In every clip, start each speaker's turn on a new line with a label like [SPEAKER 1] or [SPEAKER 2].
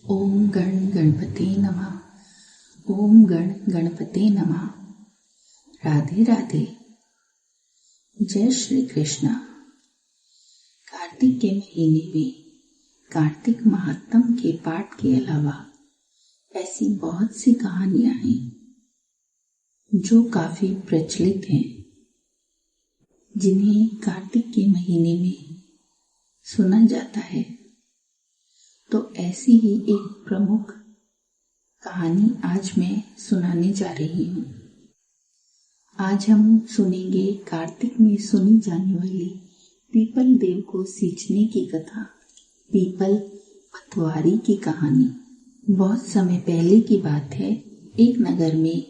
[SPEAKER 1] ओम गण गणपते नमः। ओम गण गणपते नमः। राधे राधे। जय श्री कृष्ण। कार्तिक के महीने में कार्तिक महात्म के पाठ के अलावा ऐसी बहुत सी कहानियां हैं जो काफी प्रचलित हैं, जिन्हें कार्तिक के महीने में सुना जाता है। तो ऐसी ही एक प्रमुख कहानी आज मैं सुनाने जा रही हूँ। आज हम सुनेंगे कार्तिक में सुनी जाने वाली पीपल देव को सींचने की कथा, पीपल पतवारी की कहानी। बहुत समय पहले की बात है। एक नगर में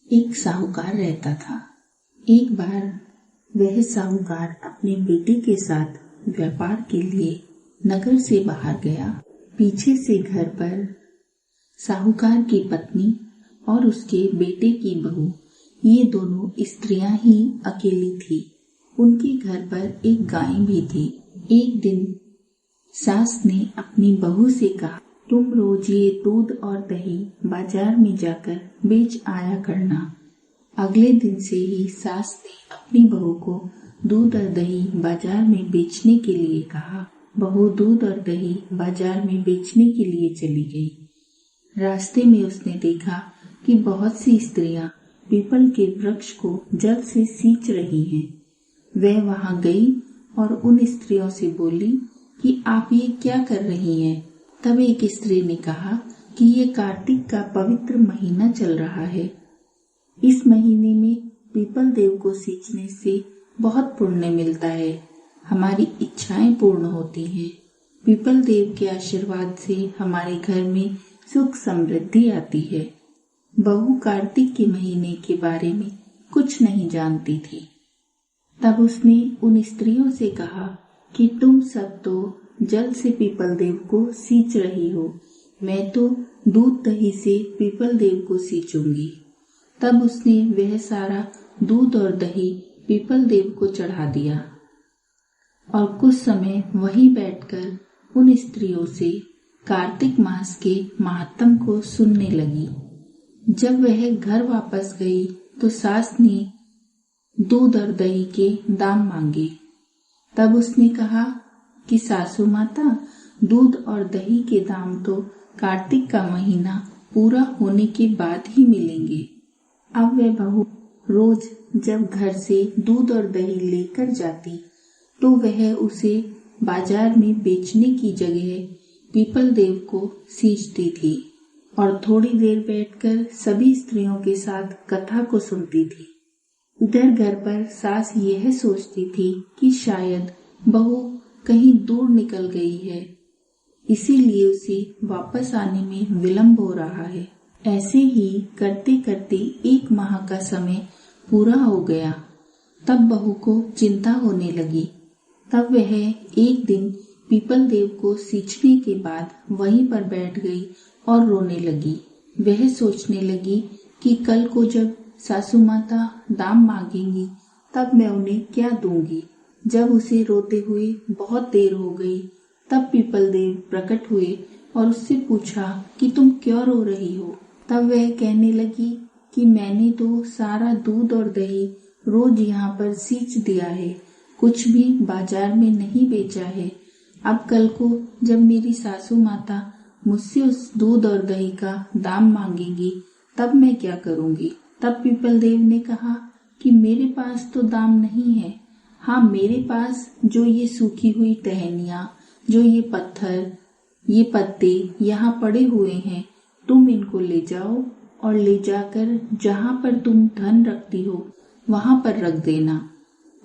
[SPEAKER 1] एक साहूकार रहता था। एक बार वह साहूकार अपने बेटे के साथ व्यापार के लिए नगर से बाहर गया। पीछे से घर पर साहूकार की पत्नी और उसके बेटे की बहू, ये दोनों स्त्रियां ही अकेली थी। उनके घर पर एक गाय भी थी। एक दिन सास ने अपनी बहू से कहा, तुम रोज ये दूध और दही बाजार में जाकर बेच आया करना। अगले दिन से ही सास ने अपनी बहू को दूध और दही बाजार में बेचने के लिए कहा। बहू दूध और दही बाजार में बेचने के लिए चली गई। रास्ते में उसने देखा कि बहुत सी स्त्रियां पीपल के वृक्ष को जल से सींच रही हैं। वह वहां गई और उन स्त्रियों से बोली कि आप ये क्या कर रही हैं? तब एक स्त्री ने कहा कि ये कार्तिक का पवित्र महीना चल रहा है। इस महीने में पीपल देव को सींचने से बहुत पुण्य मिलता है, हमारी इच्छाएं पूर्ण होती हैं। पीपल देव के आशीर्वाद से हमारे घर में सुख समृद्धि आती है। बहू कार्तिक के महीने के बारे में कुछ नहीं जानती थी। तब उसने उन स्त्रियों से कहा कि तुम सब तो जल से पीपल देव को सींच रही हो, मैं तो दूध दही से पीपल देव को सींचूंगी। तब उसने वह सारा दूध और दही पीपल देव को चढ़ा दिया और कुछ समय वहीं बैठकर उन स्त्रियों से कार्तिक मास के महात्म को सुनने लगी। जब वह घर वापस गई तो सास ने दूध और दही के दाम मांगे। तब उसने कहा कि सासू माता, दूध और दही के दाम तो कार्तिक का महीना पूरा होने के बाद ही मिलेंगे। अब वह बहू रोज जब घर से दूध और दही लेकर जाती तो वह उसे बाजार में बेचने की जगह पीपल देव को सींचती थी और थोड़ी देर बैठकर सभी स्त्रियों के साथ कथा को सुनती थी। इधर घर पर सास यह सोचती थी कि शायद बहू कहीं दूर निकल गई है, इसीलिए उसे वापस आने में विलंब हो रहा है। ऐसे ही करते करते 1 माह का समय पूरा हो गया। तब बहू को चिंता होने लगी। तब वह एक दिन पीपल देव को सींचने के बाद वहीं पर बैठ गई और रोने लगी। वह सोचने लगी कि कल को जब सासू माता दाम मांगेंगी तब मैं उन्हें क्या दूंगी। जब उसे रोते हुए बहुत देर हो गई तब पीपल देव प्रकट हुए और उससे पूछा कि तुम क्यों रो रही हो। तब वह कहने लगी कि मैंने तो सारा दूध और दही रोज यहाँ पर सींच दिया है, कुछ भी बाजार में नहीं बेचा है। अब कल को जब मेरी सासू माता मुझसे उस दूध और दही का दाम मांगेंगी तब मैं क्या करूंगी। तब पीपल देव ने कहा कि मेरे पास तो दाम नहीं है। हाँ, मेरे पास जो ये सूखी हुई टहनियाँ, जो ये पत्थर, ये पत्ते यहाँ पड़े हुए हैं, तुम इनको ले जाओ और ले जाकर जहाँ पर तुम धन रखती हो वहां पर रख देना,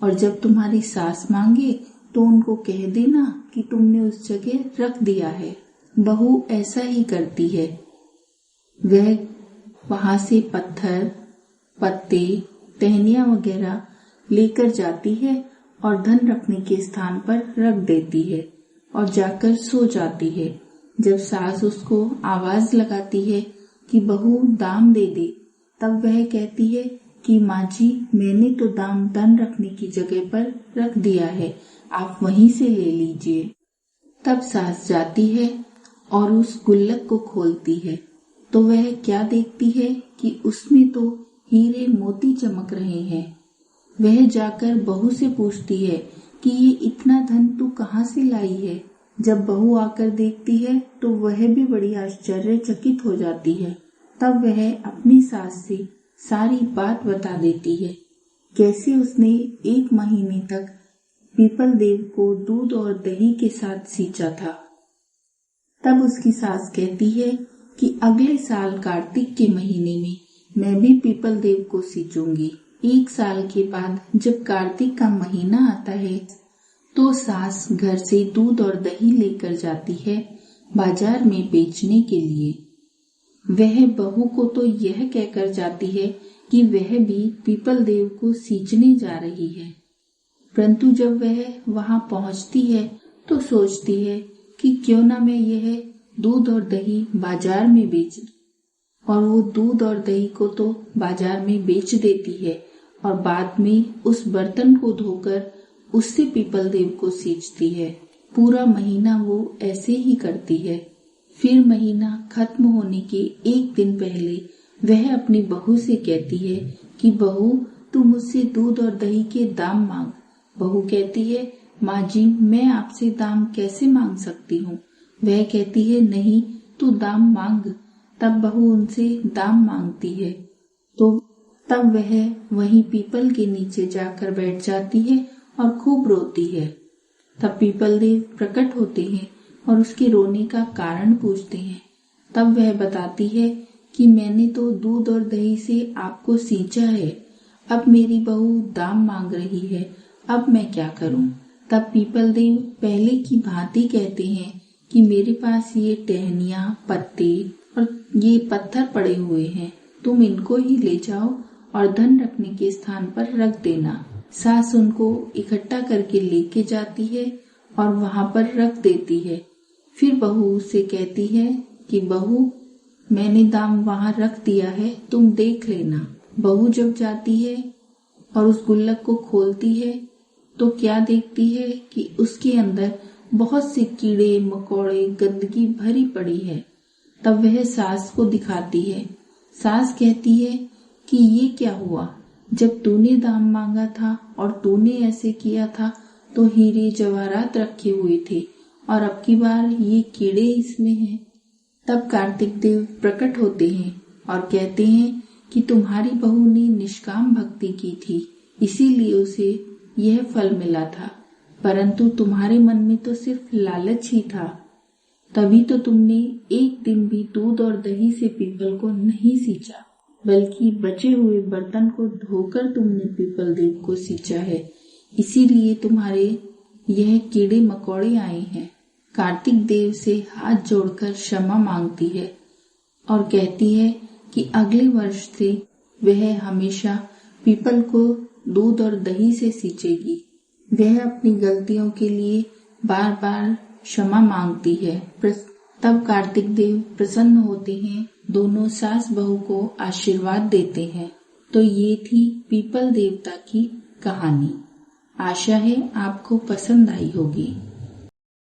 [SPEAKER 1] और जब तुम्हारी सास मांगे तो उनको कह देना कि तुमने उस जगह रख दिया है। बहू ऐसा ही करती है। वह वहां से पत्थर, पत्ते, टहनियां वगैरह लेकर जाती है और धन रखने के स्थान पर रख देती है और जाकर सो जाती है। जब सास उसको आवाज लगाती है कि बहू दाम दे दे, तब वह कहती है कि माँ जी, मैंने तो दाम धन रखने की जगह पर रख दिया है, आप वहीं से ले लीजिए। तब सास जाती है और उस गुल्लक को खोलती है तो वह क्या देखती है कि उसमें तो हीरे मोती चमक रहे हैं। वह जाकर बहू से पूछती है कि ये इतना धन तू कहाँ से लाई है। जब बहू आकर देखती है तो वह भी बड़ी आश्चर्यचकित हो जाती है। तब वह अपनी सास से सारी बात बता देती है, कैसे उसने 1 महीने तक पीपल देव को दूध और दही के साथ सींचा था। तब उसकी सास कहती है कि अगले साल कार्तिक के महीने में मैं भी पीपल देव को सींचूंगी। 1 साल के बाद जब कार्तिक का महीना आता है तो सास घर से दूध और दही लेकर जाती है बाजार में बेचने के लिए। वह बहू को तो यह कहकर जाती है कि वह भी पीपल देव को सींचने जा रही है, परंतु जब वह वहां पहुंचती है तो सोचती है कि क्यों ना मैं यह दूध और दही बाजार में बेच दूं। और वो दूध और दही को तो बाजार में बेच देती है और बाद में उस बर्तन को धोकर उससे पीपल देव को सींचती है। पूरा महीना वो ऐसे ही करती है। फिर महीना खत्म होने के 1 दिन पहले वह अपनी बहू से कहती है कि बहू, तू मुझसे दूध और दही के दाम मांग। बहू कहती है, माँ जी, मैं आपसे दाम कैसे मांग सकती हूँ। वह कहती है, नहीं, तू दाम मांग। तब बहू उनसे दाम मांगती है तो तब वह वहीं पीपल के नीचे जाकर बैठ जाती है और खूब रोती है। तब पीपल देव प्रकट होते हैं और उसके रोने का कारण पूछते हैं। तब वह बताती है कि मैंने तो दूध और दही से आपको सींचा है, अब मेरी बहू दाम मांग रही है, अब मैं क्या करूं। तब पीपल देव पहले की भांति कहते हैं कि मेरे पास ये टहनियां, पत्ते और ये पत्थर पड़े हुए हैं, तुम इनको ही ले जाओ और धन रखने के स्थान पर रख देना। सास उनको इकट्ठा करके लेके जाती है और वहां पर रख देती है। फिर बहू उससे कहती है कि बहू, मैंने दाम वहां रख दिया है, तुम देख लेना। बहू जब जाती है और उस गुल्लक को खोलती है तो क्या देखती है कि उसके अंदर बहुत से कीड़े मकोड़े, गंदगी भरी पड़ी है। तब वह सास को दिखाती है। सास कहती है कि ये क्या हुआ, जब तूने दाम मांगा था और तूने ऐसे किया था तो हीरे जवाहरात रखे हुए थे और अब की बार ये कीड़े इसमें हैं। तब कार्तिक देव प्रकट होते हैं और कहते हैं कि तुम्हारी बहू ने निष्काम भक्ति की थी, इसीलिए उसे यह फल मिला था, परंतु तुम्हारे मन में तो सिर्फ लालच ही था, तभी तो तुमने 1 दिन भी दूध और दही से पीपल को नहीं सींचा, बल्कि बचे हुए बर्तन को धोकर तुमने पीपल देव को सींचा है, इसीलिए तुम्हारे यह कीड़े मकोड़े आए हैं। कार्तिक देव से हाथ जोड़कर क्षमा मांगती है और कहती है कि अगले वर्ष से वह हमेशा पीपल को दूध और दही से सींचेगी। वह अपनी गलतियों के लिए बार बार क्षमा मांगती है। तब कार्तिक देव प्रसन्न होते हैं, दोनों सास बहू को आशीर्वाद देते हैं। तो ये थी पीपल देवता की कहानी। आशा है आपको पसंद आई होगी।